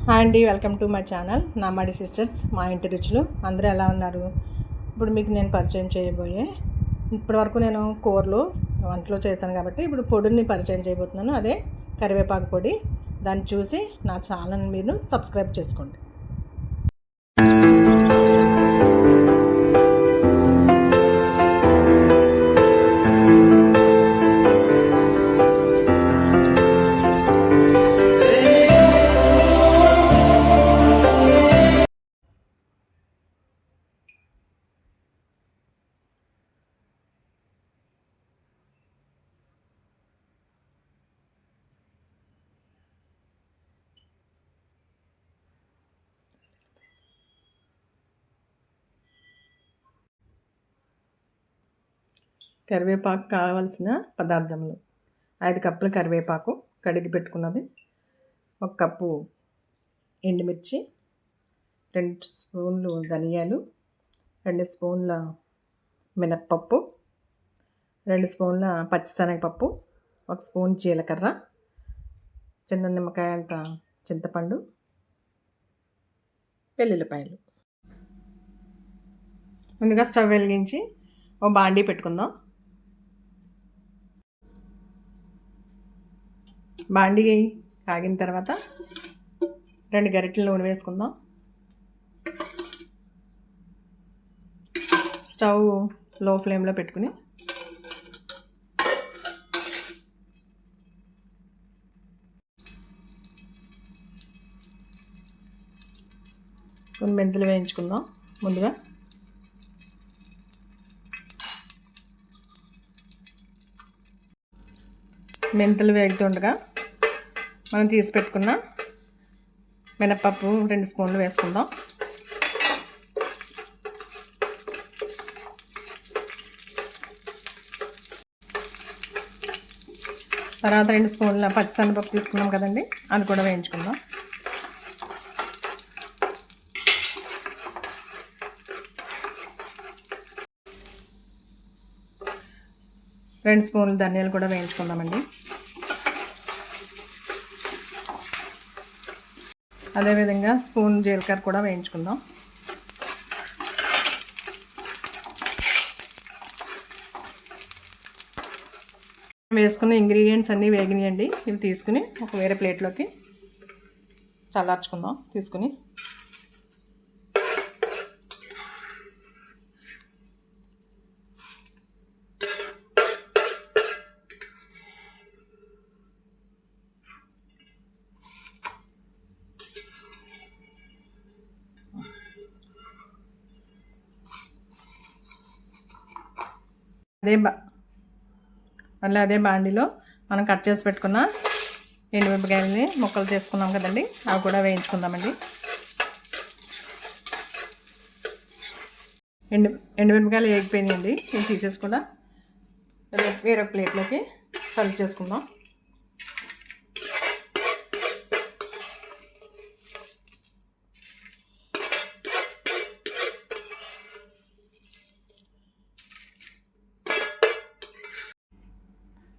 Hi అండి, welcome to my channel నామాడి sisters. మా ఇంటి రుచులు. అందరూ ఎలా ఉన్నారు? ఇప్పుడు మీకు నేను పరిచయం చేయబోయే, ఇప్పటివరకు నేను కూరలు వంటలు చేశాను కాబట్టి ఇప్పుడు పొడిని పరిచయం చేయబోతున్నాను. అదే కరివేపాకు పొడి. దాన్ని చూసి నా ఛానల్ మీరు సబ్స్క్రైబ్ చేసుకోండి. కరివేపాకు కావాల్సిన పదార్థములు: 5 కప్పుల కరివేపాకు కడిగి పెట్టుకున్నది, 1 కప్పు ఎండుమిర్చి, 2 స్పూన్లు ధనియాలు, 2 స్పూన్ల మినప్పప్పు, 2 స్పూన్ల పచ్చిశనగపప్పు, 1 స్పూన్ జీలకర్ర, చిన్న నిమ్మకాయంత చింతపండు, వెల్లుల్లిపాయలు. ముందుగా స్టవ్ వెలిగించి ఓ బాండీ పెట్టుకుందాం. బాండీ కాగిన తర్వాత 2 గరిటెల నూనె వేసుకుందాం. స్టవ్ లో ఫ్లేమ్లో పెట్టుకుని కొన్ని మెంతులు వేయించుకుందాం. ముందుగా మెంతులు వేగుతుండగా మనం తీసి పెట్టుకున్న మినపప్పు 2 స్పూన్లు వేసుకుందాం. తర్వాత 2 స్పూన్ల పచ్చిశనగపప్పు తీసుకున్నాం కదండి, అది కూడా వేయించుకుందాం. రెండు స్పూన్లు ధనియాలు కూడా వేయించుకుందామండి. అదేవిధంగా స్పూన్ జీలకర్ర కూడా వేయించుకుందాం. వేసుకున్న ఇంగ్రీడియంట్స్ అన్నీ వేగినాయండి. ఇవి తీసుకుని ఒక వేరే ప్లేట్లోకి చల్లార్చుకుందాం. తీసుకుని అదే బాండిలో మనం కట్ చేసి పెట్టుకున్న ఎండుమిరపకాయలని ముక్కలు చేసుకున్నాం కదండి, అవి కూడా వేయించుకుందామండి. ఎండుమిరపకాయలు వేగిపోయినాయండి. ఇవి తీసేసి కూడా వేరొక ప్లేట్లోకి సర్వ్ చేసుకుందాం.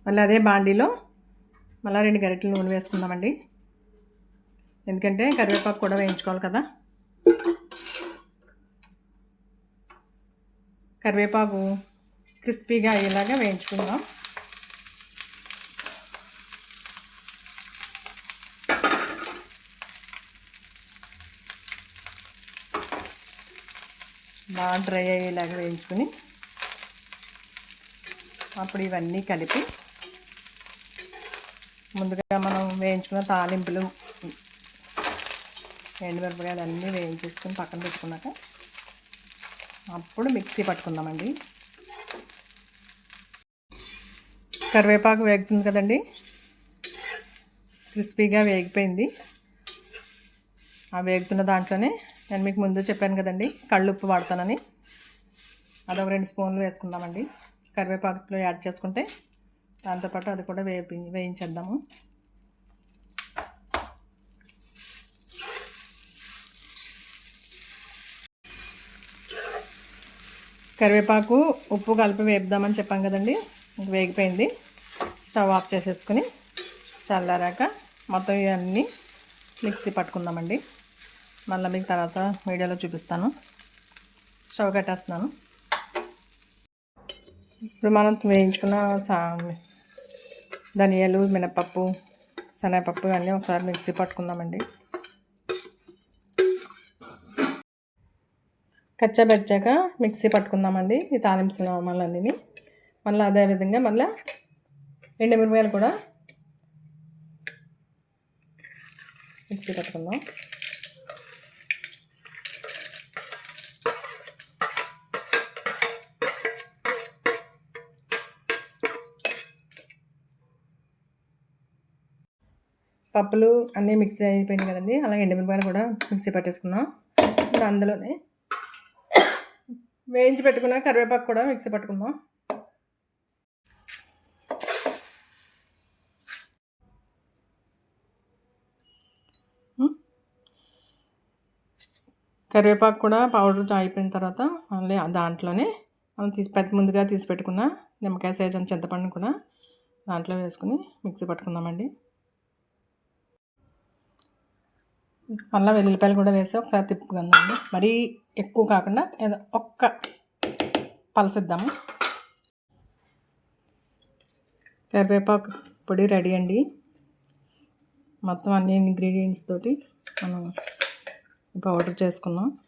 మళ్ళీ అదే బాండీలో మళ్ళీ 2 గరిటెలు నూనె వేసుకుందామండి. ఎందుకంటే కరివేపాకు కూడా వేయించుకోవాలి కదా. కరివేపాకు క్రిస్పీగా అయ్యేలాగా వేయించుకుందాం. బాగా డ్రై అయ్యేలాగా వేయించుకుని అప్పుడు ఇవన్నీ కలిపి ముందుగా మనం వేయించుకున్న తాలింపులు ఎండుమిరపకాయలు అన్నీ వేయించేసుకుని పక్కన పెట్టుకున్నాక అప్పుడు మిక్సీ పట్టుకుందామండి. కరివేపాకు వేగుతుంది కదండి, క్రిస్పీగా వేగిపోయింది. ఆ వేగుతున్న దాంట్లోనే నేను మీకు ముందు చెప్పాను కదండి, కళ్ళుప్పు వాడతానని, అదొక 2 స్పూన్లు వేసుకుందామండి. కరివేపాకులో యాడ్ చేసుకుంటే దాంతోపాటు అది కూడా వేయించేద్దాము. కరివేపాకు ఉప్పు కలిపి వేపుదామని చెప్పాం కదండి, వేగిపోయింది. స్టవ్ ఆఫ్ చేసేసుకుని చల్లారాక మొత్తం ఇవన్నీ మిక్సీ పట్టుకుందామండి. మళ్ళీ మీకు తర్వాత వీడియోలో చూపిస్తాను. స్టవ్ కట్టేస్తున్నాను. ఇప్పుడు మనం వేయించుకున్న ధనియాలు, మినపప్పు, శనగపప్పు అన్నీ ఒకసారి మిక్సీ పట్టుకుందామండి. కచ్చాబెచ్చాక మిక్సీ పట్టుకుందామండి ఈ తాలింపు మళ్ళీ మళ్ళీ అదేవిధంగా మళ్ళీ ఎండుమిరపకాయలు కూడా మిక్సీ పట్టుకుందాం. పప్పులు అన్నీ మిక్సీ అయిపోయినాయి కదండి. అలాగే ఎండుమిరపకాయలు కూడా మిక్సీ పట్టేసుకున్నాం. ఇప్పుడు అందులోనే వేయించి పెట్టుకున్న కరివేపాకు కూడా మిక్సీ పట్టుకుందాం. కరివేపాకు కూడా పౌడర్ అయిపోయిన తర్వాత మళ్ళీ దాంట్లోనే మనం ముందుగా తీసి పెట్టుకున్న నిమ్మకాయ సైజ్ అంత చింతపండు కూడా దాంట్లో వేసుకుని మిక్సీ పట్టుకుందామండి. మళ్ళీ వెల్లుల్లిపాయలు కూడా వేసి ఒకసారి తిప్పుకుందామండి. మరీ ఎక్కువ కాకుండా ఏదో ఒక్క పలసిద్దాము. కరివేపాకు పొడి రెడీ అండి. మొత్తం అన్ని ఇంగ్రీడియంట్స్ తోటి మనం పౌడర్ చేసుకున్నాం.